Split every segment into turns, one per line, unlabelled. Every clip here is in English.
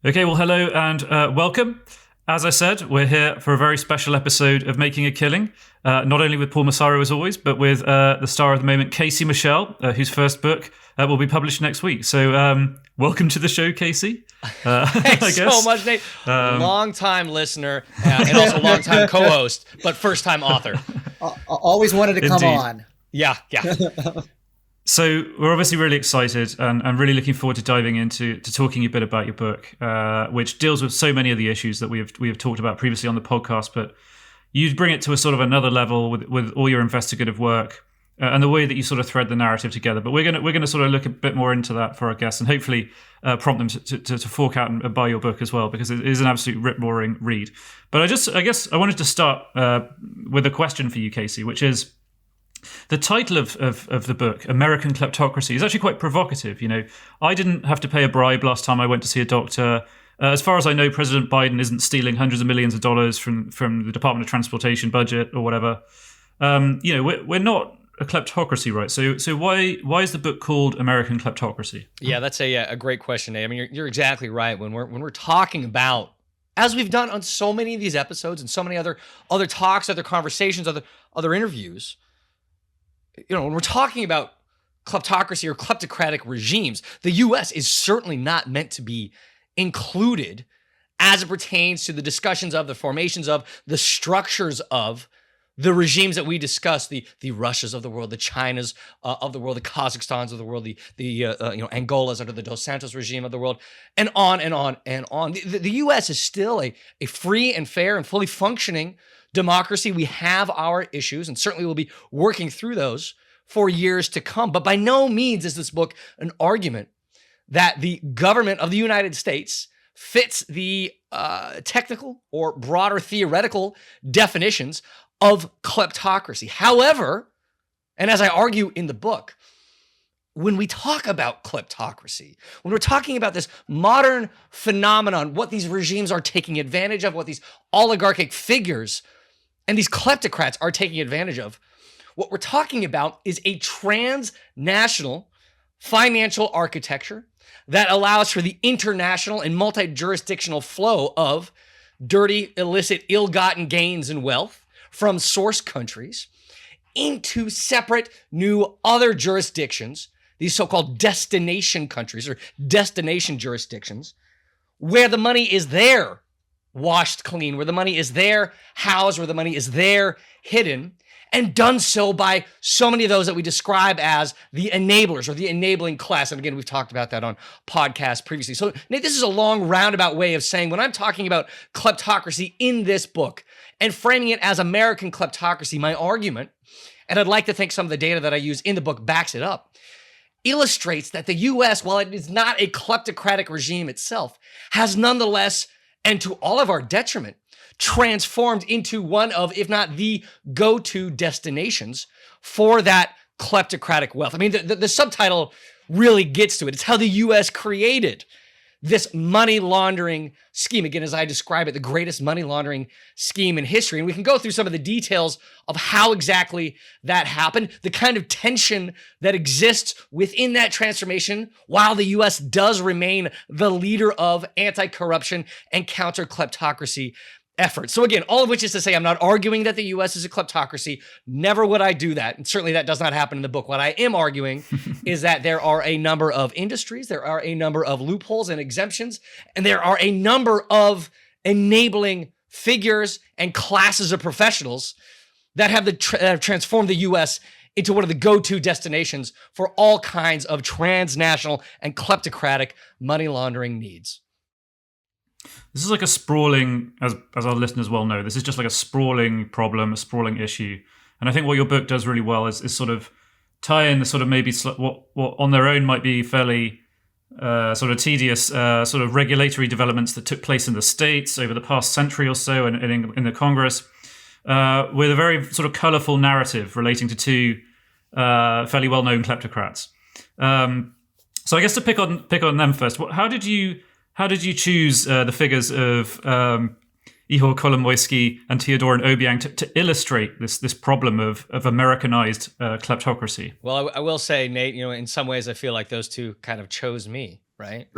Okay, well, hello and welcome. As I said, we're here for a very special episode of Making a Killing, not only with Paul Massaro as always, but with the star of the moment, Casey Michel, whose first book will be published next week. So welcome to the show, Casey.
Thanks so much, Nate. Long-time listener and also long-time co-host, but first-time author.
Always wanted to come on.
Yeah.
So we're obviously really excited and really looking forward to diving into talking a bit about your book, which deals with so many of the issues that we have talked about previously on the podcast. But you bring it to a sort of another level with all your investigative work and the way that you sort of thread the narrative together. But we're gonna sort of look a bit more into that for our guests and hopefully prompt them to fork out and buy your book as well, because it is an absolute rip-roaring read. But I guess I wanted to start with a question for you, Casey, which is, the title of the book, American Kleptocracy, is actually quite provocative. You know, I didn't have to pay a bribe last time I went to see a doctor. As far as I know, President Biden isn't stealing hundreds of millions of dollars from the Department of Transportation budget or whatever. We're not a kleptocracy, right? So why is the book called American Kleptocracy?
Yeah, that's a great question, Nate. I mean, you're exactly right. When we're talking about, as we've done on so many of these episodes and so many other talks, other conversations, other interviews, when we're talking about kleptocracy or kleptocratic regimes, the U.S. is certainly not meant to be included as it pertains to the discussions of, the formations of, the structures of the regimes that we discuss, the Russias of the world, the Chinas of the world, the Kazakhstans of the world, the Angolas under the Dos Santos regime of the world, and on and on and on. The U.S. is still a free and fair and fully functioning democracy. We have our issues, and certainly we'll be working through those for years to come. But by no means is this book an argument that the government of the United States fits the technical or broader theoretical definitions of kleptocracy. However, and as I argue in the book, when we talk about kleptocracy, when we're talking about this modern phenomenon, what these regimes are taking advantage of, what these oligarchic figures and these kleptocrats are taking advantage of, what we're talking about is a transnational financial architecture that allows for the international and multi-jurisdictional flow of dirty, illicit, ill-gotten gains and wealth from source countries into separate new other jurisdictions, these so-called destination countries or destination jurisdictions, where the money is there washed clean, where the money is there housed, where the money is there hidden, and done so by so many of those that we describe as the enablers or the enabling class. And again, we've talked about that on podcasts previously. So Nate, this is a long roundabout way of saying when I'm talking about kleptocracy in this book and framing it as American kleptocracy, my argument, and I'd like to think some of the data that I use in the book backs it up, illustrates that the U.S., while it is not a kleptocratic regime itself, has nonetheless, and to all of our detriment, transformed into one of, if not the go-to destinations for that kleptocratic wealth. I mean, the subtitle really gets to it. It's how the U.S. created this money laundering scheme. Again, as I describe it, the greatest money laundering scheme in history. And we can go through some of the details of how exactly that happened, the kind of tension that exists within that transformation, while the U.S. does remain the leader of anti-corruption and counter-kleptocracy efforts. So again, all of which is to say, I'm not arguing that the U.S. is a kleptocracy. Never would I do that. And certainly that does not happen in the book. What I am arguing is that there are a number of industries, there are a number of loopholes and exemptions, and there are a number of enabling figures and classes of professionals that have transformed the U.S. into one of the go-to destinations for all kinds of transnational and kleptocratic money laundering needs.
This is like a sprawling, as our listeners well know, this is just like a sprawling problem, a sprawling issue. And I think what your book does really well is sort of tie in the sort of maybe what on their own might be fairly sort of tedious sort of regulatory developments that took place in the States over the past century or so and in the Congress, with a very sort of colorful narrative relating to two fairly well-known kleptocrats. So I guess to pick on them first, how did you choose the figures of Ihor Kolomoisky and Theodore and Obiang to illustrate this problem of Americanized kleptocracy?
Well, I will say, Nate, in some ways I feel like those two kind of chose me, right?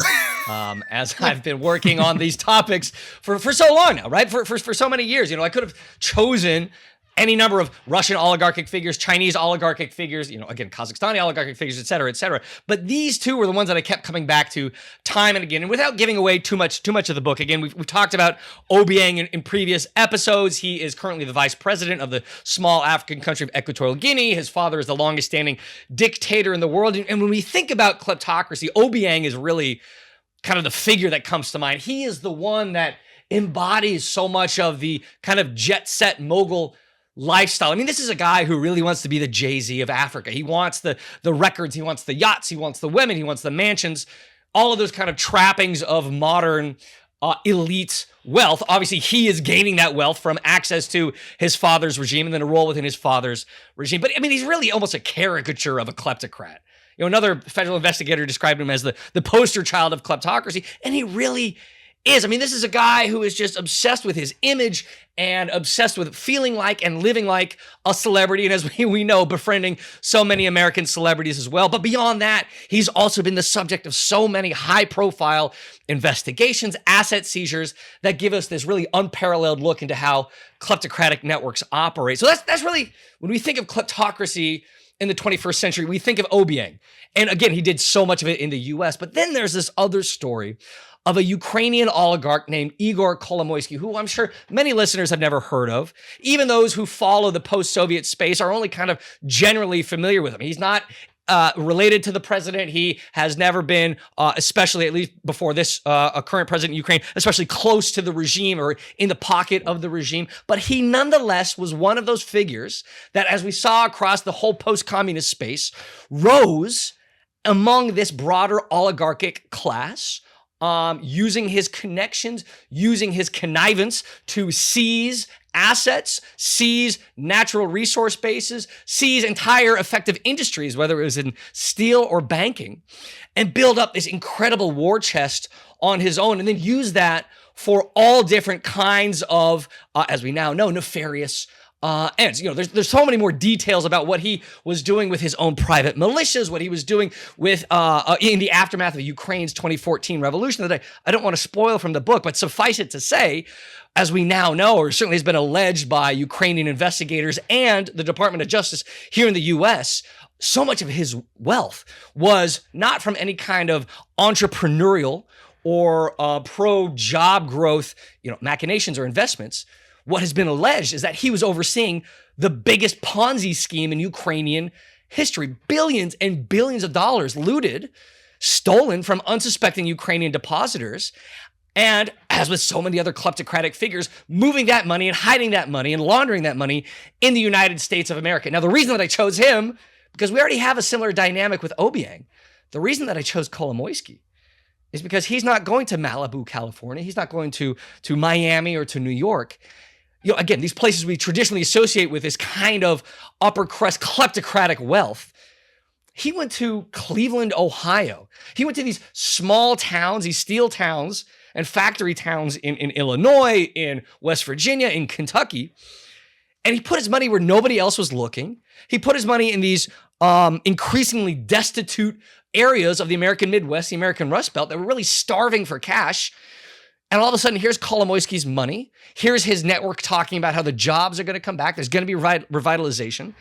as I've been working on these topics for so long now, right? For so many years. I could have chosen any number of Russian oligarchic figures, Chinese oligarchic figures, again, Kazakhstani oligarchic figures, et cetera, et cetera. But these two were the ones that I kept coming back to time and again. And without giving away too much of the book, again, we've talked about Obiang in previous episodes. He is currently the vice president of the small African country of Equatorial Guinea. His father is the longest standing dictator in the world. And when we think about kleptocracy, Obiang is really kind of the figure that comes to mind. He is the one that embodies so much of the kind of jet set mogul lifestyle. I mean, this is a guy who really wants to be the Jay-Z of Africa. He wants the records, he wants the yachts, he wants the women, he wants the mansions, all of those kind of trappings of modern elite wealth. Obviously, he is gaining that wealth from access to his father's regime and then a role within his father's regime. But I mean, he's really almost a caricature of a kleptocrat. Another federal investigator described him as the poster child of kleptocracy, and he really is. I mean, this is a guy who is just obsessed with his image and obsessed with feeling like and living like a celebrity. And as we know, befriending so many American celebrities as well. But beyond that, he's also been the subject of so many high-profile investigations, asset seizures that give us this really unparalleled look into how kleptocratic networks operate. So that's really, when we think of kleptocracy in the 21st century, we think of Obiang. And again, he did so much of it in the US. But then there's this other story of a Ukrainian oligarch named Igor Kolomoisky, who I'm sure many listeners have never heard of. Even those who follow the post-Soviet space are only kind of generally familiar with him. He's not related to the president. He has never been, especially at least before this current president in Ukraine, especially close to the regime or in the pocket of the regime. But he nonetheless was one of those figures that, as we saw across the whole post-communist space, rose among this broader oligarchic class, using his connections, using his connivance to seize assets, seize natural resource bases, seize entire effective industries, whether it was in steel or banking, and build up this incredible war chest on his own, and then use that for all different kinds of, as we now know, nefarious ends. There's so many more details about what he was doing with his own private militias, what he was doing with in the aftermath of Ukraine's 2014 revolution that I don't want to spoil from the book, but suffice it to say, as we now know, or certainly has been alleged by Ukrainian investigators and the Department of Justice here in the US, so much of his wealth was not from any kind of entrepreneurial or pro-job growth, machinations or investments. What has been alleged is that he was overseeing the biggest Ponzi scheme in Ukrainian history. Billions and billions of dollars looted, stolen from unsuspecting Ukrainian depositors. And as with so many other kleptocratic figures, moving that money and hiding that money and laundering that money in the United States of America. Now, the reason that I chose him, because we already have a similar dynamic with Obiang. The reason that I chose Kolomoisky is because he's not going to Malibu, California. He's not going to Miami or to New York. Again, these places we traditionally associate with this kind of upper crust kleptocratic wealth. He went to Cleveland, Ohio. He went to these small towns, these steel towns and factory towns in Illinois, in West Virginia, in Kentucky. And he put his money where nobody else was looking. He put his money in these increasingly destitute areas of the American Midwest, the American Rust Belt, that were really starving for cash. And all of a sudden, here's Kolomoisky's money. Here's his network talking about how the jobs are going to come back. There's going to be revitalization.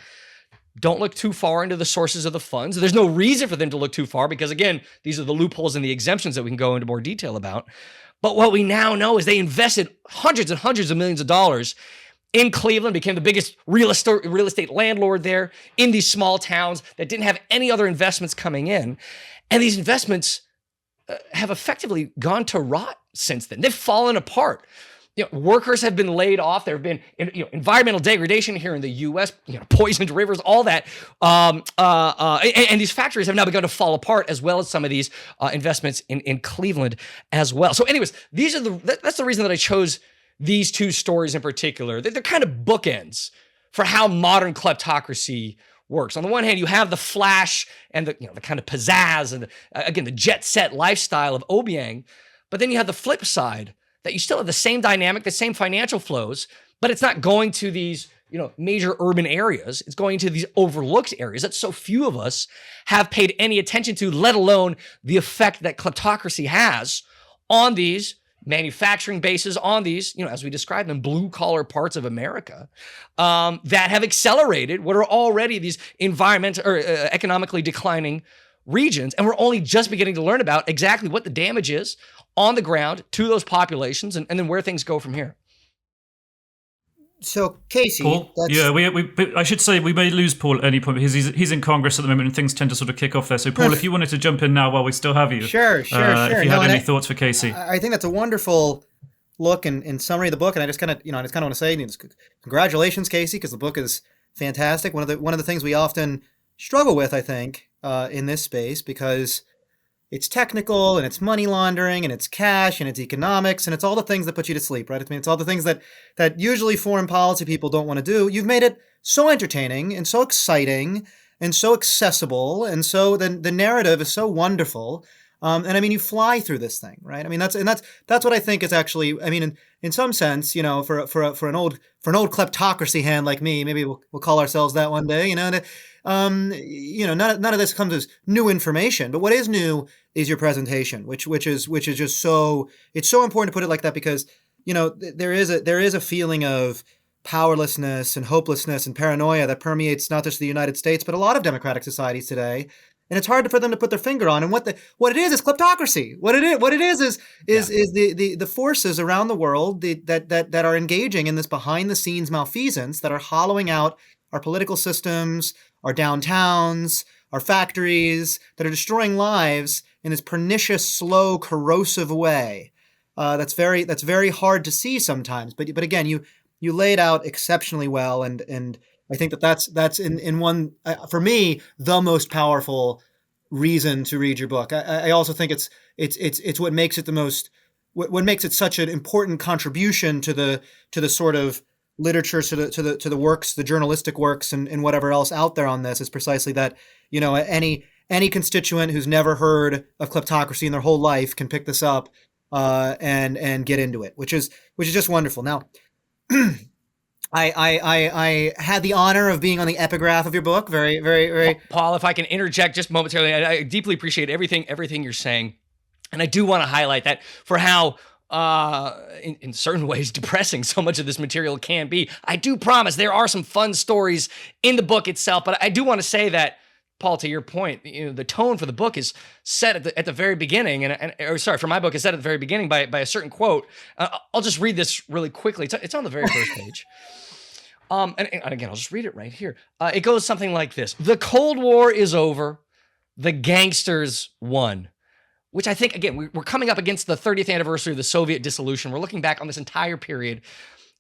Don't look too far into the sources of the funds. There's no reason for them to look too far because, again, these are the loopholes and the exemptions that we can go into more detail about. But what we now know is they invested hundreds and hundreds of millions of dollars in Cleveland, became the biggest real estate landlord there in these small towns that didn't have any other investments coming in. And these investments have effectively gone to rot since then. They've fallen apart. Workers have been laid off. There have been environmental degradation here in the U.S., poisoned rivers, all that. And these factories have now begun to fall apart, as well as some of these investments in Cleveland as well. So anyways, that's the reason that I chose these two stories in particular. They're kind of bookends for how modern kleptocracy works. On the one hand, you have the flash and the kind of pizzazz and again the jet set lifestyle of Obiang, but then you have the flip side that you still have the same dynamic, the same financial flows, but it's not going to these major urban areas. It's going to these overlooked areas that so few of us have paid any attention to, let alone the effect that kleptocracy has on these manufacturing bases, on these, as we described them, blue collar parts of America, that have accelerated what are already these environmental or economically declining regions. And we're only just beginning to learn about exactly what the damage is on the ground to those populations, and then where things go from here.
So Casey,
Paul? Yeah, I should say we may lose Paul at any point because he's in Congress at the moment and things tend to sort of kick off there. So Paul, if you wanted to jump in now while we still have you.
Sure.
If you had any thoughts for Casey.
I think that's a wonderful look and summary of the book. And I just kind of want to say, congratulations, Casey, because the book is fantastic. One of the things we often struggle with, I think, in this space, because it's technical and it's money laundering and it's cash and it's economics and it's all the things that put you to sleep, right? I mean, it's all the things that usually foreign policy people don't want to do. You've made it so entertaining and so exciting and so accessible, and so the narrative is so wonderful. And I mean, you fly through this thing, right? I mean, that's what I think is actually. I mean, in some sense, for an old kleptocracy hand like me, maybe we'll call ourselves that one day. None of this comes as new information, but what is new is your presentation, which is just so, it's so important to put it like that, because there is a feeling of powerlessness and hopelessness and paranoia that permeates not just the United States but a lot of democratic societies today. And it's hard for them to put their finger on. And what it is kleptocracy. What it is the forces around the world that are engaging in this behind the scenes malfeasance, that are hollowing out our political systems, our downtowns, our factories, that are destroying lives in this pernicious, slow, corrosive way. That's very hard to see sometimes. But again, you lay it out exceptionally well, and I think that's in one, for me, the most powerful reason to read your book. I also think it's what makes it what makes it such an important contribution to the sort of literature, to the works, the journalistic works, and whatever else out there on this, is precisely that any constituent who's never heard of kleptocracy in their whole life can pick this up and get into it, which is just wonderful. Now, I had the honor of being on the epigraph of your book. Very, very, very.
Paul, if I can interject just momentarily, I deeply appreciate everything you're saying, and I do want to highlight that for how, in certain ways, depressing so much of this material can be. I do promise there are some fun stories in the book itself, but I do want to say that, Paul, to your point, the tone for the book is set at the very beginning, for my book is set at the very beginning by a certain quote. I'll just read this really quickly. It's on the very first page. And again, I'll just read it right here. It goes something like this: "The Cold War is over. The gangsters won." Which I think, again, we're coming up against the 30th anniversary of the Soviet dissolution. We're looking back on this entire period,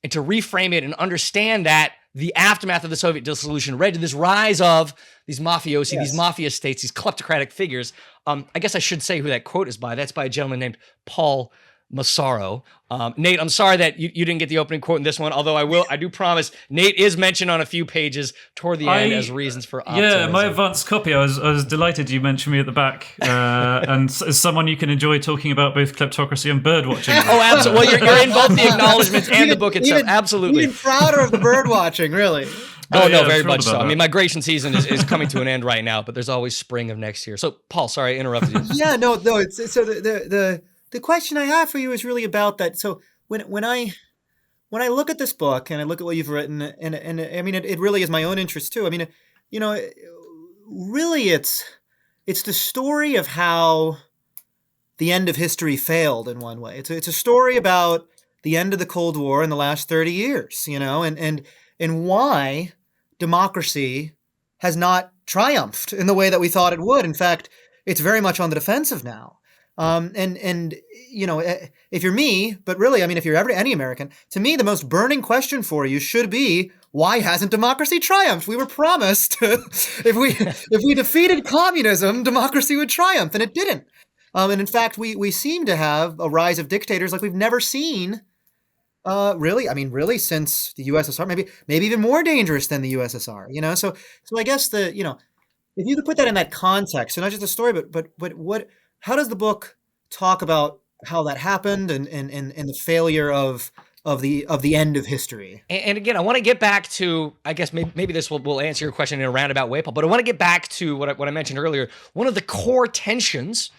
and to reframe it and understand that the aftermath of the Soviet dissolution led to this rise of these mafiosi,
Yes.
these mafia states, these kleptocratic figures. I guess I should say who that quote is by. That's by a gentleman named Paul Massaro. Nate, I'm sorry that you didn't get the opening quote in this one, although I do promise Nate is mentioned on a few pages toward the end as reasons for optimism.
Yeah, my advanced copy, I was delighted you mentioned me at the back, and as someone you can enjoy talking about both kleptocracy and bird watching.
Oh, absolutely. Well, you're in both the acknowledgments and the book itself. Absolutely.
Even prouder of the bird watching, really.
Oh, no,
yeah,
very
thrilled
much so.
about
I mean,
that.
migration season is coming to an end right now, but there's always spring of next year. So, Paul, sorry, I interrupted you.
Yeah, no. It's so the question I have for you is really about that. So when I look at this book and I look at what you've written, and I mean, it really is my own interest too. I mean, really, it's the story of how the end of history failed in one way. It's a story about the end of the Cold War in the last 30 years, and why democracy has not triumphed in the way that we thought it would. In fact, it's very much on the defensive now. If you're me, but really, I mean, if you're any American, to me, the most burning question for you should be, why hasn't democracy triumphed? We were promised if we defeated communism, democracy would triumph, and it didn't. And in fact, we seem to have a rise of dictators like we've never seen. Really, since the USSR, maybe even more dangerous than the USSR. So I guess if you could put that in that context, so not just the story, but what. How does the book talk about how that happened and the failure of of the end of history.
And again, I want to get back to, I guess maybe this will answer your question in a roundabout way, Paul, but I want to get back to what I mentioned earlier. One of the core tensions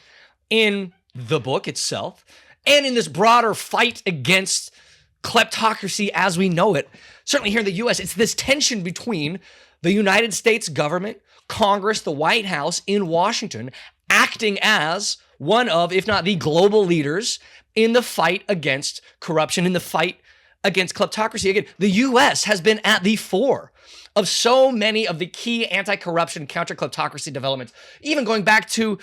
in the book itself and in this broader fight against kleptocracy as we know it, certainly here in the U.S., it's this tension between the United States government, Congress, the White House in Washington, acting as one of, if not the global leaders in the fight against corruption, in the fight against kleptocracy. Again, the U.S. has been at the fore of so many of the key anti-corruption, counter-kleptocracy developments, even going back to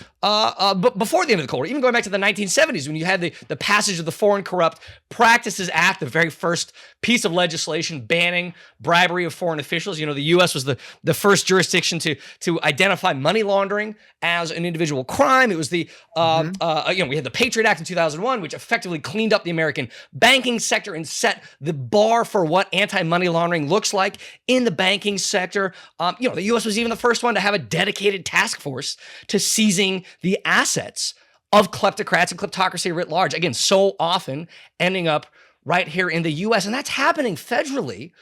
before the end of the Cold War, even going back to the 1970s when you had the passage of the Foreign Corrupt Practices Act, the very first piece of legislation banning bribery of foreign officials. You know, the U.S. was the first jurisdiction to identify money laundering as an individual crime. It was we had the Patriot Act in 2001, which effectively cleaned up the American banking sector and set the bar for what anti-money laundering looks like in the banking sector. The U.S. was even the first one to have a dedicated task force to seizing the assets of kleptocrats and kleptocracy writ large. Again, so often ending up right here in the U.S., and that's happening federally.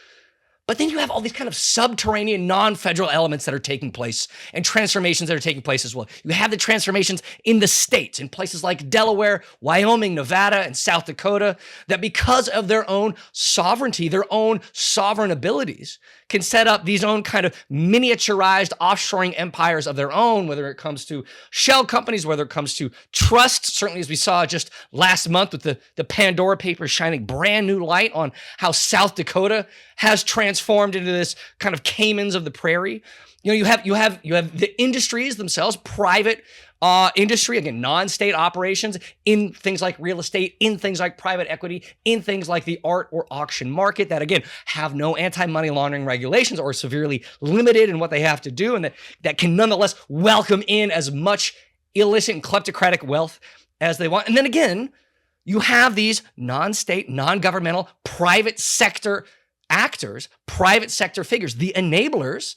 But then you have all these kind of subterranean, non-federal elements that are taking place and transformations that are taking place as well. You have the transformations in the states, in places like Delaware, Wyoming, Nevada, and South Dakota, that because of their own sovereignty, their own sovereign abilities, can set up these own kind of miniaturized offshoring empires of their own, whether it comes to shell companies, whether it comes to trusts, certainly as we saw just last month with the Pandora Papers shining brand new light on how South Dakota has transformed into this kind of Caymans of the prairie. You have the industries themselves, private industry, again, non-state operations in things like real estate, in things like private equity, in things like the art or auction market that, again, have no anti-money laundering regulations or severely limited in what they have to do, and that can nonetheless welcome in as much illicit and kleptocratic wealth as they want. And then again, you have these non-state, non-governmental, private sector actors, private sector figures, the enablers,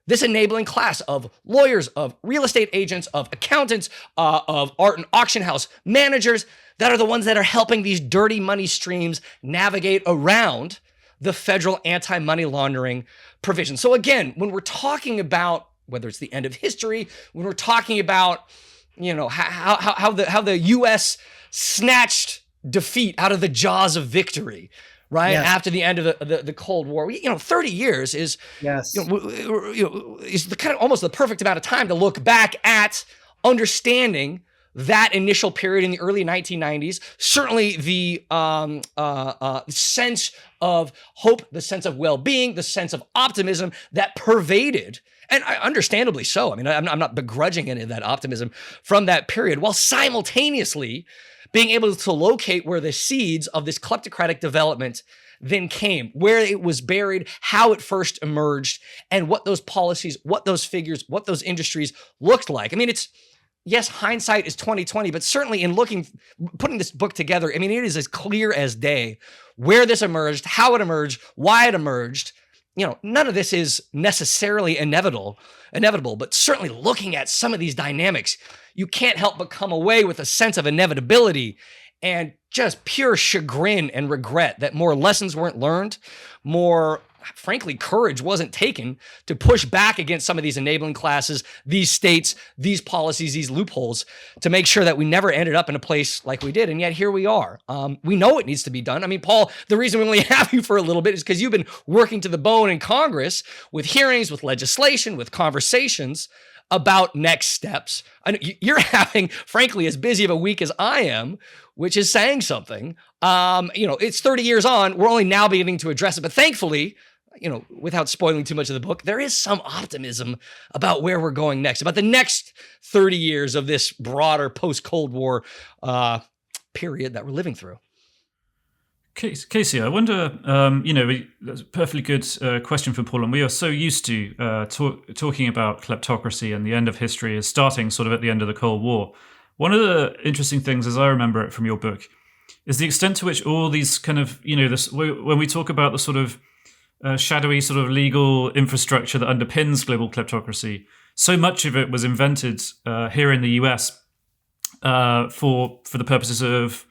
this enabling class of lawyers, of real estate agents, of accountants, of art and auction house managers that are the ones that are helping these dirty money streams navigate around the federal anti-money laundering provision. So again, when we're talking about whether it's the end of history, when we're talking about, how the U.S. snatched defeat out of the jaws of victory, right? Yes. After the end of the Cold War, 30 years is
yes.
Is the kind of almost the perfect amount of time to look back at understanding that initial period in the early 1990s. Certainly the sense of hope, the sense of well-being, the sense of optimism that pervaded, and understandably so. I mean, I'm not begrudging any of that optimism from that period, while simultaneously being able to locate where the seeds of this kleptocratic development then came, where it was buried, how it first emerged, and what those policies, what those figures, what those industries looked like. I mean, yes, hindsight is 2020, but certainly in putting this book together, I mean, it is as clear as day where this emerged, how it emerged, why it emerged. None of this is necessarily inevitable, but certainly looking at some of these dynamics, you can't help but come away with a sense of inevitability and just pure chagrin and regret that more lessons weren't learned, more, frankly, courage wasn't taken to push back against some of these enabling classes, these states, these policies, these loopholes, to make sure that we never ended up in a place like we did. And yet here we are. We know it needs to be done. I mean, Paul, the reason we only have you for a little bit is because you've been working to the bone in Congress with hearings, with legislation, with conversations about next steps. And you're having, frankly, as busy of a week as I am, which is saying something. It's 30 years on. We're only now beginning to address it. But thankfully, without spoiling too much of the book, there is some optimism about where we're going next, about the next 30 years of this broader post-Cold War period that we're living through.
Casey, I wonder, that's a perfectly good question for Paul, and we are so used to talking about kleptocracy and the end of history as starting sort of at the end of the Cold War. One of the interesting things, as I remember it from your book, is the extent to which all these kind of, when we talk about the sort of shadowy sort of legal infrastructure that underpins global kleptocracy, so much of it was invented here in the US for the purposes of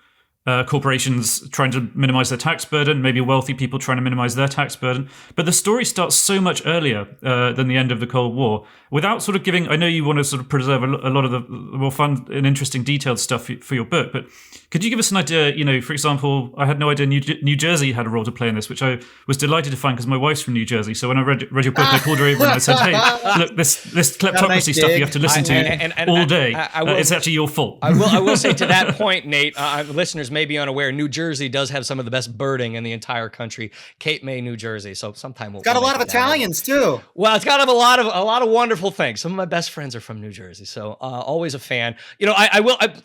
corporations trying to minimize their tax burden, maybe wealthy people trying to minimize their tax burden. But the story starts so much earlier than the end of the Cold War, without sort of giving. I know you want to sort of preserve a lot of the more fun and interesting, detailed stuff for your book, but could you give us an idea? For example, I had no idea New Jersey had a role to play in this, which I was delighted to find because my wife's from New Jersey. So when I read your book, I called her over and I said, "Hey, look, this kleptocracy stuff you have to listen to all day. It's actually your fault."
I will say to that point, Nate, listeners may be unaware, New Jersey does have some of the best birding in the entire country. Cape May, New Jersy. So sometime we'll
got a lot of Italians too.
Well, it's got a lot of wonderful things. Some of my best friends are from New Jersey, so always a fan.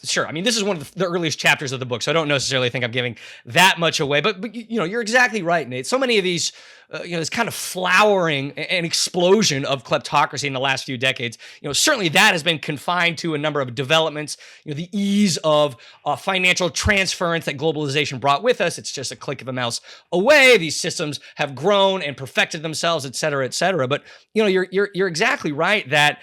Sure. I mean, this is one of the earliest chapters of the book, so I don't necessarily think I'm giving that much away. But you're exactly right, Nate. So many of these, this kind of flowering and explosion of kleptocracy in the last few decades, certainly that has been confined to a number of developments. The ease of financial transference that globalization brought with us. It's just a click of a mouse away. These systems have grown and perfected themselves, et cetera, et cetera. But you're exactly right that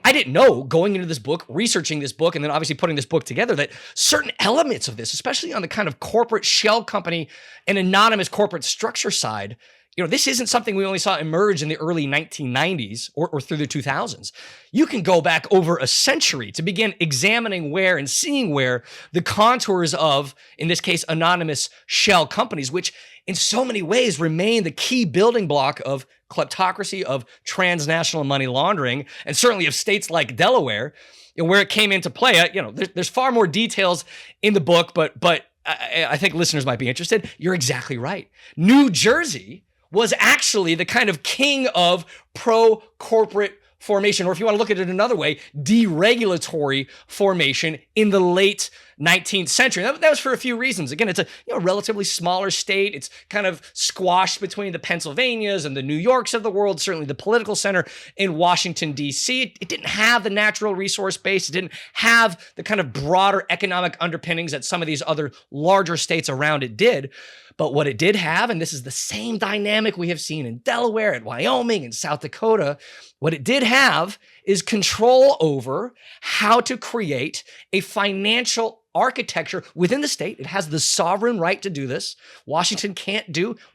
I didn't know going into this book, researching this book, and then obviously putting this book together that certain elements of this, especially on the kind of corporate shell company and anonymous corporate structure side, this isn't something we only saw emerge in the early 1990s or through the 2000s. You can go back over a century to begin examining where and seeing where the contours of, in this case, anonymous shell companies, which in so many ways remain the key building block of kleptocracy, of transnational money laundering, and certainly of states like Delaware, where it came into play. There's far more details in the book, but I think listeners might be interested. You're exactly right. New Jersey was actually the kind of king of pro-corporate formation, or if you want to look at it another way, deregulatory formation in the late 19th century. That was for a few reasons. Again, it's a relatively smaller state. It's kind of squashed between the Pennsylvanias and the New Yorks of the world, certainly the political center in Washington, D.C. It didn't have the natural resource base. It didn't have the kind of broader economic underpinnings that some of these other larger states around it did. But what it did have, and this is the same dynamic we have seen in Delaware and Wyoming and South Dakota, what it did have is control over how to create a financial architecture within the state. It has the sovereign right to do this. Washington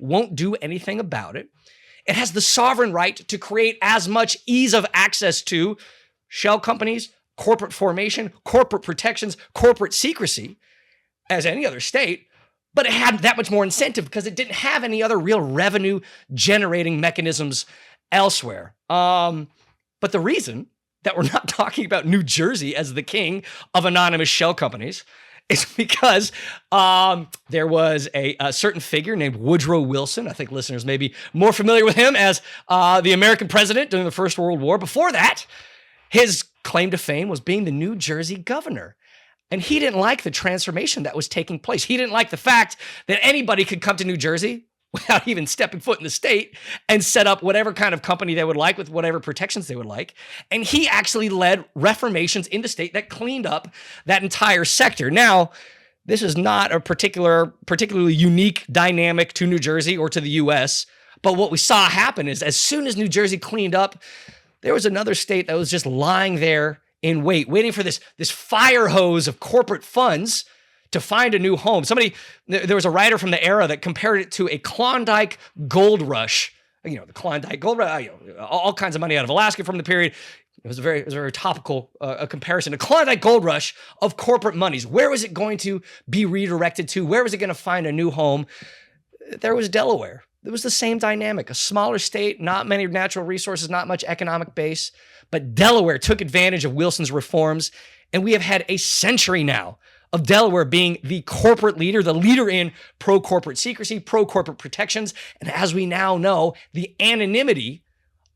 won't do anything about it. It has the sovereign right to create as much ease of access to shell companies, corporate formation, corporate protections, corporate secrecy as any other state. But it had that much more incentive because it didn't have any other real revenue generating mechanisms elsewhere. But the reason that we're not talking about New Jersey as the king of anonymous shell companies is because there was a certain figure named Woodrow Wilson. I think listeners may be more familiar with him as the American president during the First World War. Before that, his claim to fame was being the New Jersey governor. And he didn't like the transformation that was taking place. He didn't like the fact that anybody could come to New Jersey without even stepping foot in the state and set up whatever kind of company they would like with whatever protections they would like. And he actually led reformations in the state that cleaned up that entire sector. Now, this is not a particularly unique dynamic to New Jersey or to the U.S., but what we saw happen is as soon as New Jersey cleaned up, there was another state that was just lying there in waiting for this fire hose of corporate funds to find a new home. There was a writer from the era that compared it to a Klondike gold rush. The Klondike gold rush, all kinds of money out of Alaska from the period. It was a very topical comparison. A Klondike gold rush of corporate monies. Where was it going to be redirected to? Where was it going to find a new home? There was Delaware. It was the same dynamic, a smaller state, not many natural resources, not much economic base, but Delaware took advantage of Wilson's reforms, and we have had a century now of Delaware being the corporate leader, the leader in pro-corporate secrecy, pro-corporate protections, and as we now know, the anonymity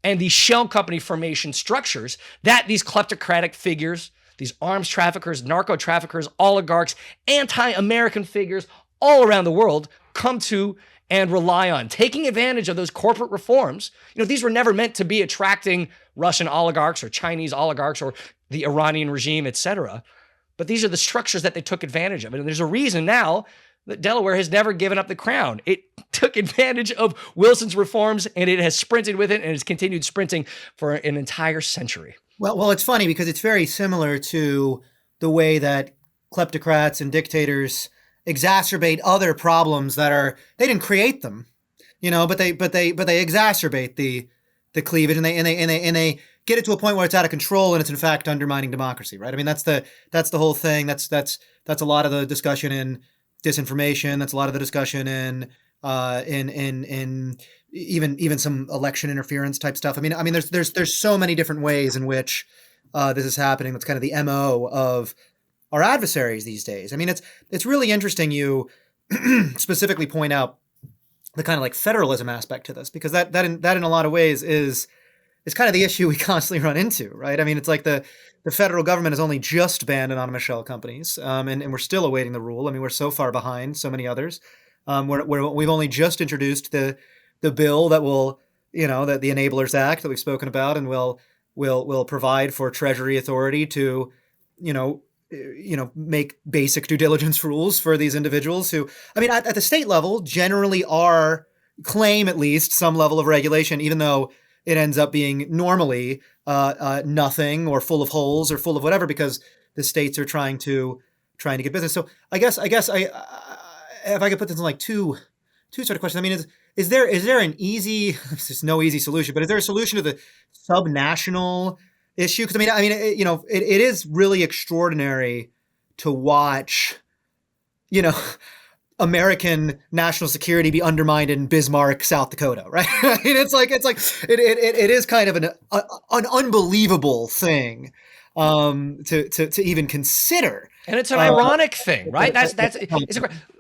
and the shell company formation structures that these kleptocratic figures, these arms traffickers, narco traffickers, oligarchs, anti-American figures all around the world come to and rely on, taking advantage of those corporate reforms. These were never meant to be attracting Russian oligarchs or Chinese oligarchs or the Iranian regime, et cetera. But these are the structures that they took advantage of. And there's a reason now that Delaware has never given up the crown. It took advantage of Wilson's reforms and it has sprinted with it and has continued sprinting for an entire century.
Well, it's funny because it's very similar to the way that kleptocrats and dictators exacerbate other problems they didn't create them, but they exacerbate the cleavage, and they get it to a point where it's out of control and it's in fact undermining democracy, right? I mean, that's the whole thing. That's a lot of the discussion in disinformation. That's a lot of the discussion in even some election interference type stuff. I mean, there's so many different ways in which this is happening. That's kind of the MO of our adversaries these days. I mean, it's really interesting you specifically point out the kind of like federalism aspect to this, because that in a lot of ways is kind of the issue we constantly run into, right? I mean, it's like the federal government has only just banned anonymous shell companies, and we're still awaiting the rule. I mean, we're so far behind so many others. We've only just introduced the bill that will, that the Enablers Act that we've spoken about, and will provide for Treasury authority to, make basic due diligence rules for these individuals who, I mean, at the state level, generally claim at least some level of regulation, even though it ends up being normally nothing, or full of holes, or full of whatever, because the states are trying to get business. So I guess if I could put this in like two sort of questions. I mean, is there an easy? There's no easy solution, but is there a solution to the subnational issue? Because I mean, it is really extraordinary to watch, American national security be undermined in Bismarck, South Dakota, right? I mean, it is kind of an unbelievable thing to even consider.
And it's an ironic thing, right?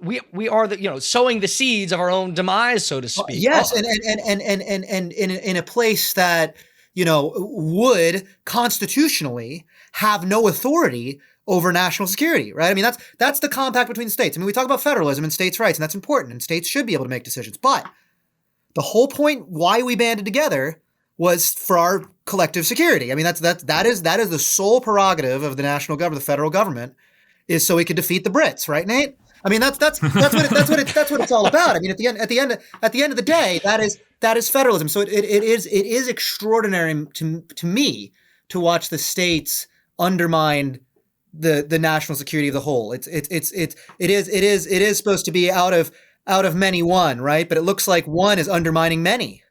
We are sowing the seeds of our own demise, so to speak.
Yes, and in a place that would constitutionally have no authority over national security, right? I mean, that's the compact between the states. I mean, we talk about federalism and states' rights, and that's important, and states should be able to make decisions. But the whole point why we banded together was for our collective security. I mean, that is the sole prerogative of the national government, the federal government, is so we could defeat the Brits, right, Nate? I mean, that's what it's all about. I mean, at the end of the day, that is federalism. So it is extraordinary to me to watch the states undermine the national security of the whole. It is supposed to be out of many one, right? But it looks like one is undermining many.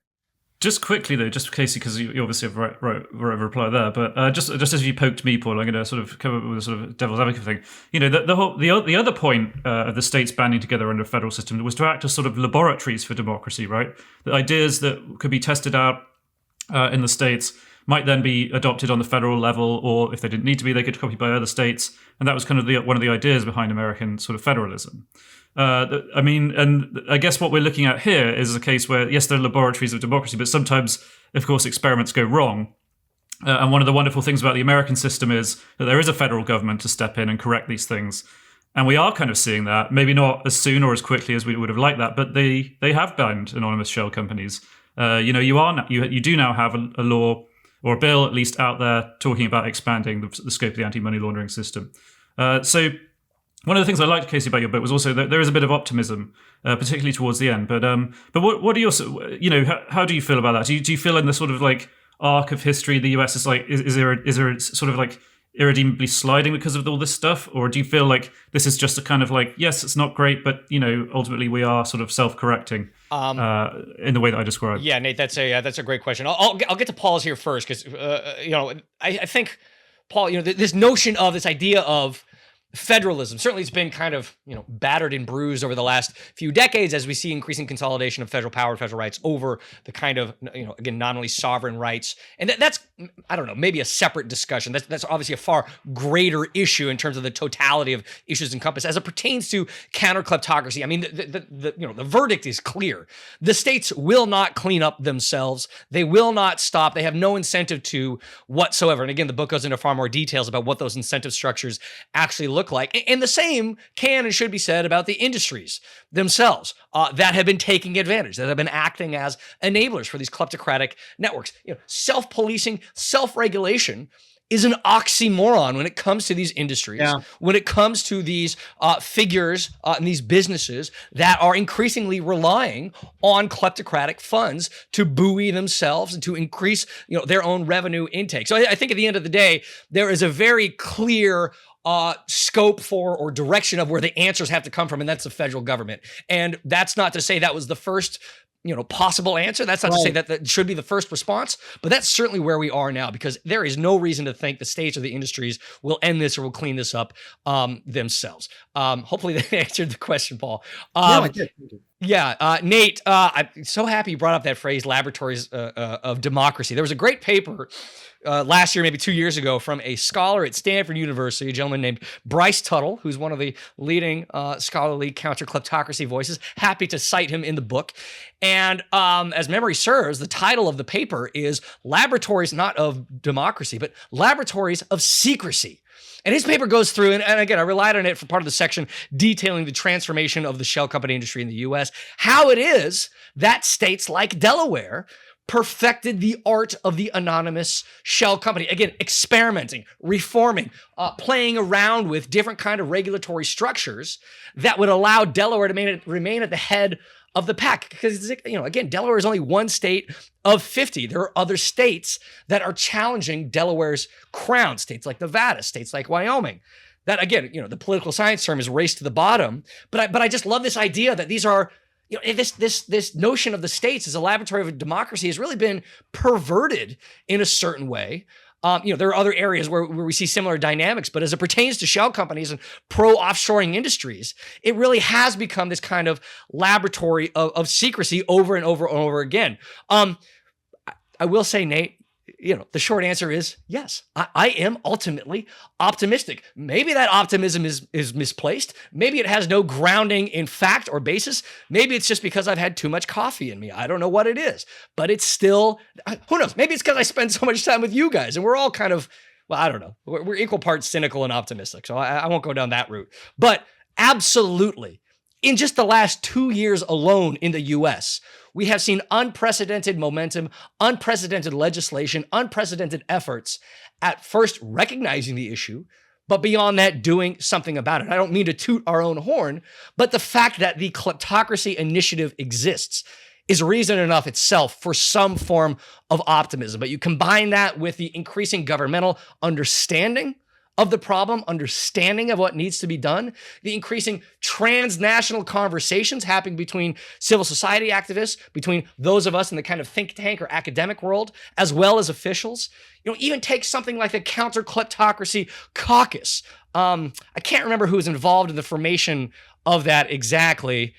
Just quickly though, just Casey, because you obviously have wrote a reply there, but just as you poked me, Paul, I'm going to sort of come up with a sort of devil's advocate thing. The other point of the states banding together under a federal system was to act as sort of laboratories for democracy, right? The ideas that could be tested out in the states might then be adopted on the federal level, or if they didn't need to be, they could copy by other states, and that was kind of one of the ideas behind American sort of federalism. I mean, and I guess what we're looking at here is a case where, yes, there are laboratories of democracy, but sometimes, of course, experiments go wrong. And one of the wonderful things about the American system is that there is a federal government to step in and correct these things. And we are kind of seeing that, maybe not as soon or as quickly as we would have liked that, but they have banned anonymous shell companies. You do now have a law, or a bill at least, out there talking about expanding the scope of the anti-money laundering system. So one of the things I liked, Casey, about your book was also that there is a bit of optimism, particularly towards the end. But what are your, how do you feel about that? Do you feel in the sort of like arc of history the US is like, is there a sort of like irredeemably sliding because of all this stuff, or do you feel like this is just a kind of like, yes, it's not great, but ultimately we are sort of self-correcting in the way that I described?
Yeah, Nate, that's a great question. I'll get to Paul's here first, because I think, Paul, this notion of this idea of federalism certainly has been kind of battered and bruised over the last few decades as we see increasing consolidation of federal power and federal rights over the kind of again not only sovereign rights, and that's I don't know, maybe a separate discussion. That's obviously a far greater issue in terms of the totality of issues encompassed as it pertains to counter kleptocracy. I mean, the verdict is clear. The states will not clean up themselves. They will not stop. They have no incentive to whatsoever. And again, the book goes into far more details about what those incentive structures actually look like. And the same can and should be said about the industries themselves that have been taking advantage, that have been acting as enablers for these kleptocratic networks. Self-policing, self-regulation is an oxymoron when it comes to these industries, when it comes to these figures and these businesses that are increasingly relying on kleptocratic funds to buoy themselves and to increase their own revenue intake. So I think at the end of the day, there is a very clear scope for or direction of where the answers have to come from, and that's the federal government. And that's not to say that was the first possible answer. That's not to say that that should be the first response, but that's certainly where we are now, because there is no reason to think the states or the industries will end this or will clean this up themselves. Hopefully that answered the question, Paul.
No, I did.
Yeah, Nate, I'm so happy you brought up that phrase, laboratories of democracy. There was a great paper last year, maybe 2 years ago, from a scholar at Stanford University, a gentleman named Bryce Tuttle, who's one of the leading scholarly counter-kleptocracy voices. Happy to cite him in the book. And as memory serves, the title of the paper is Laboratories Not of Democracy, but Laboratories of Secrecy. And his paper goes through, and again, I relied on it for part of the section detailing the transformation of the shell company industry in the U.S., how it is that states like Delaware perfected the art of the anonymous shell company. Again, experimenting, reforming, playing around with different kind of regulatory structures that would allow Delaware to remain at the head of the pack. Because, again, Delaware is only one state of 50. There are other states that are challenging Delaware's crown, states like Nevada, states like Wyoming. That, again, the political science term is race to the bottom. But I just love this idea that these are, this notion of the states as a laboratory of democracy has really been perverted in a certain way. There are other areas where we see similar dynamics, but as it pertains to shell companies and pro-offshoring industries, it really has become this kind of laboratory of secrecy over and over and over again. I will say, Nate, the short answer is yes. I am ultimately optimistic. Maybe that optimism is misplaced. Maybe it has no grounding in fact or basis. Maybe it's just because I've had too much coffee in me. I don't know what it is, but it's still, who knows? Maybe it's because I spend so much time with you guys and we're all kind of, well, I don't know. We're equal parts cynical and optimistic. So I won't go down that route, but absolutely. In just the last 2 years alone in the US, we have seen unprecedented momentum, unprecedented legislation, unprecedented efforts at first recognizing the issue, but beyond that, doing something about it. I don't mean to toot our own horn, but the fact that the Kleptocracy Initiative exists is reason enough itself for some form of optimism. But you combine that with the increasing governmental understanding of the problem, understanding of what needs to be done, the increasing transnational conversations happening between civil society activists, between those of us in the kind of think tank or academic world, as well as officials. Even take something like the Counter Kleptocracy Caucus. I can't remember who was involved in the formation of that exactly.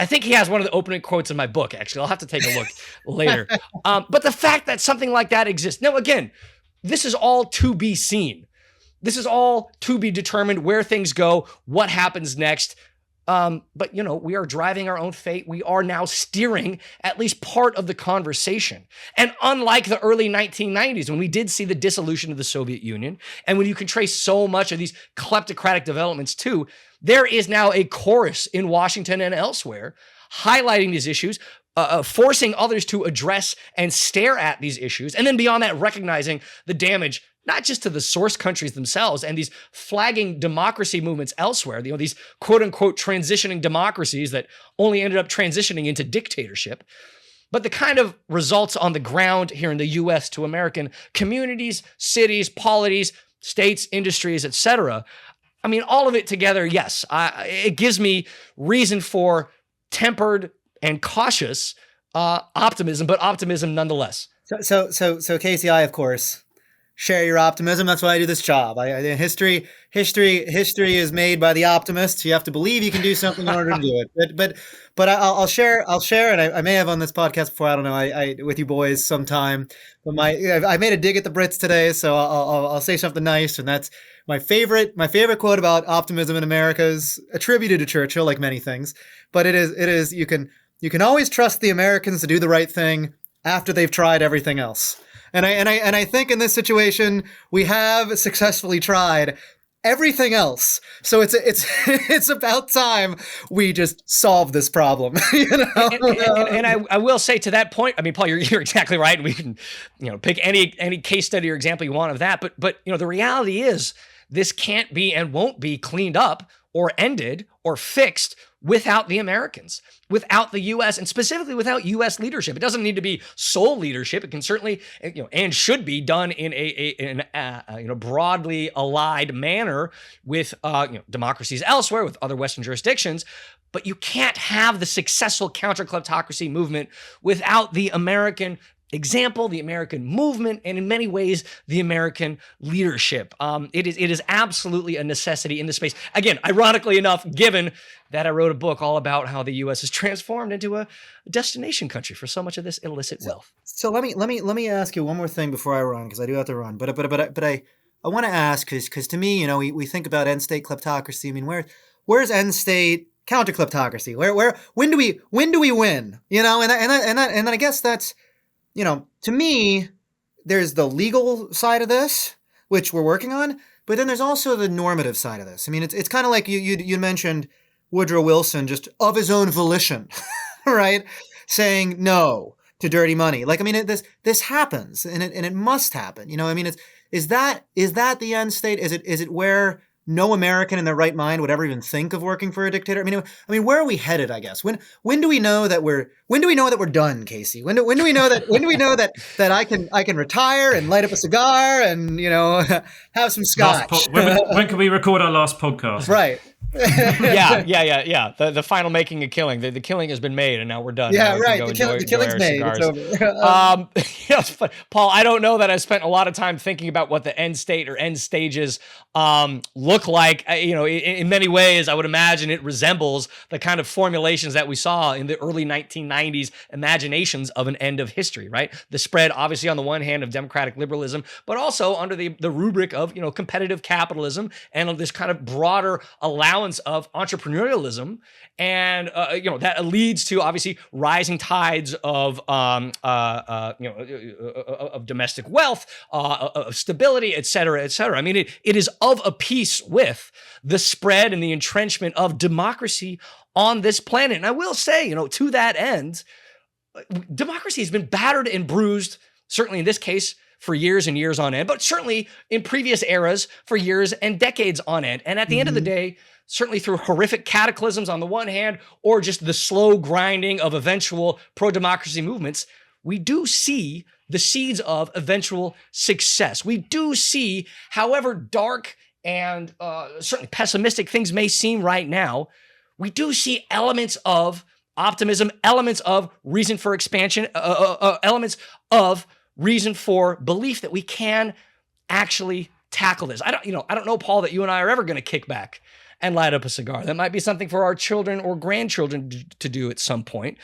I think he has one of the opening quotes in my book, actually. I'll have to take a look later. But the fact that something like that exists. Now, again, this is all to be seen. This is all to be determined, where things go, what happens next. But, we are driving our own fate. We are now steering at least part of the conversation. And unlike the early 1990s, when we did see the dissolution of the Soviet Union, and when you can trace so much of these kleptocratic developments too, there is now a chorus in Washington and elsewhere highlighting these issues, forcing others to address and stare at these issues. And then beyond that, recognizing the damage not just to the source countries themselves and these flagging democracy movements elsewhere, these quote unquote transitioning democracies that only ended up transitioning into dictatorship, but the kind of results on the ground here in the US to American communities, cities, polities, states, industries, etc. I mean, all of it together, yes, it gives me reason for tempered and cautious optimism, but optimism nonetheless.
So Casey, I, of course, share your optimism. That's why I do this job. History is made by the optimists. You have to believe you can do something in order to do it. But I'll share, and I may have on this podcast before. I don't know. I with you boys sometime. But I made a dig at the Brits today, so I'll say something nice, and that's my favorite quote about optimism in America is attributed to Churchill, like many things. But it is you can always trust the Americans to do the right thing after they've tried everything else. And I think in this situation we have successfully tried everything else. So it's about time we just solve this problem.
And I will say to that point, I mean, Paul, you're exactly right. We can pick any case study or example you want of that. But the reality is this can't be and won't be cleaned up or ended or fixed without the Americans, without the U.S., and specifically without U.S. leadership. It doesn't need to be sole leadership. It can certainly, and should be done in a broadly allied manner with democracies elsewhere, with other Western jurisdictions. But you can't have the successful counter-kleptocracy movement without the American example, the American movement, and in many ways, the American leadership. It is absolutely a necessity in this space. Again, ironically enough, given that I wrote a book all about how the U.S. is transformed into a destination country for so much of this illicit wealth.
So let me ask you one more thing before I run, because I do have to run. But I want to ask, because to me, we think about end state kleptocracy. I mean, where's end state counter kleptocracy? When do we win? And then I guess that's, to me, there's the legal side of this, which we're working on, but then there's also the normative side of this. I mean, it's kind of like you mentioned Woodrow Wilson, just of his own volition, right, saying no to dirty money. Like, I mean, this happens, and it must happen. I mean, is that the end state? Is it where no American in their right mind would ever even think of working for a dictator? I mean, where are we headed? I guess when do we know that we're done, Casey? When do we know that I can retire and light up a cigar and have some scotch?
When can we record our last podcast?
Right.
Yeah. The final making a killing. The killing has been made, and now we're done.
Yeah, right. The killing's made.
It's over. Paul, I don't know that I spent a lot of time thinking about what the end state or end stages look like. In many ways, I would imagine it resembles the kind of formulations that we saw in the early 1990s imaginations of an end of history, right? The spread, obviously, on the one hand, of democratic liberalism, but also under the rubric of competitive capitalism and this kind of broader allowance of entrepreneurialism, and that leads to obviously rising tides of domestic wealth, of stability, et cetera, et cetera. I mean, it is of a piece with the spread and the entrenchment of democracy on this planet. And I will say, to that end, democracy has been battered and bruised, certainly in this case, for years and years on end, but certainly in previous eras for years and decades on end. And at the end of the day, certainly through horrific cataclysms on the one hand, or just the slow grinding of eventual pro-democracy movements, we do see the seeds of eventual success. We do see, however dark and certainly pessimistic things may seem right now, we do see elements of optimism, elements of reason for expansion, elements of reason for belief that we can actually tackle this. I don't know, Paul, that you and I are ever going to kick back and light up a cigar. That might be something for our children or grandchildren to do at some point.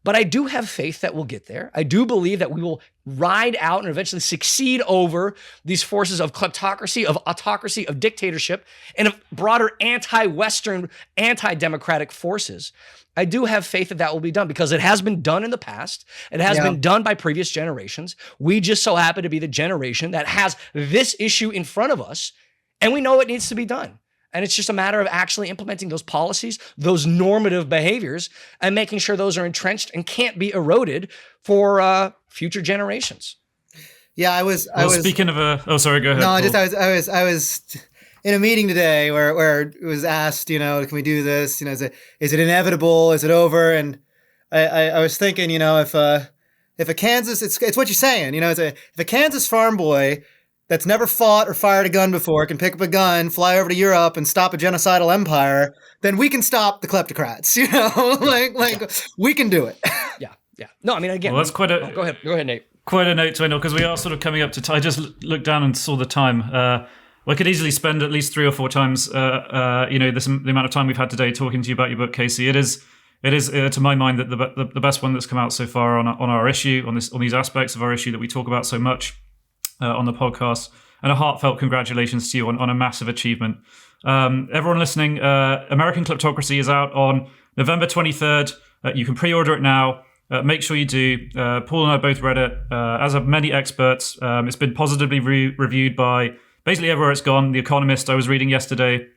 But I do have faith that we'll get there. I do believe that we will ride out and eventually succeed over these forces of kleptocracy, of autocracy, of dictatorship, and of broader anti-Western, anti-democratic forces. I do have faith that will be done because it has been done in the past. It has been done by previous generations. We just so happen to be the generation that has this issue in front of us, and we know it needs to be done. And it's just a matter of actually implementing those policies, those normative behaviors, and making sure those are entrenched and can't be eroded for future generations.
Yeah, I was
speaking of sorry, go ahead.
No, I was in a meeting today where it was asked, can we do this? Is it inevitable? Is it over? And I was thinking, if a Kansas, it's what you're saying, if a Kansas farm boy that's never fought or fired a gun before can pick up a gun, fly over to Europe, and stop a genocidal empire, then we can stop the kleptocrats. We can do it.
Yeah. No, I mean, again,
well, that's quite a.
Go ahead, Nate.
Quite a note to end on, because we are sort of coming up to. I just looked down and saw the time. We could easily spend at least 3 or 4 times, the amount of time we've had today talking to you about your book, Casey. It is to my mind that the best one that's come out so far on our issue, on these aspects of our issue that we talk about so much on the podcast. And a heartfelt congratulations to you on a massive achievement. Everyone listening, American Kleptocracy is out on November 23rd. You can pre-order it now. Make sure you do. Paul and I both read it, as have many experts. It's been positively reviewed by basically everywhere it's gone. The Economist I was reading yesterday.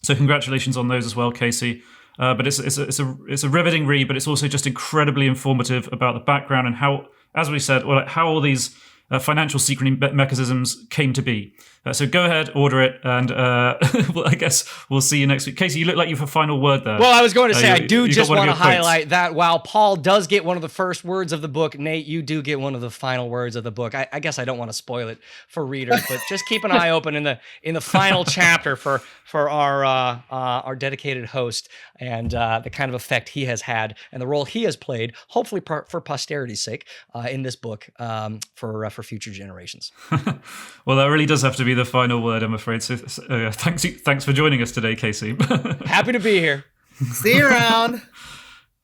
So congratulations on those as well, Casey. But it's a riveting read, but it's also just incredibly informative about the background and how, as we said, how all these financial secrecy mechanisms came to be. So go ahead, order it, and well, I guess we'll see you next week. Casey, you look like you have a final word there.
Well, I was going to say, I do
you
just
got one of
want to
your quotes.
highlight that while Paul does get one of the first words of the book, Nate, you do get one of the final words of the book. I guess I don't want to spoil it for readers, but just keep an eye open in the final chapter for our dedicated host and the kind of effect he has had and the role he has played, hopefully for posterity's sake, in this book for future generations.
Well, that really does have to be the final word, I'm afraid. So thanks for joining us today, Casey.
Happy to be here.
See you around.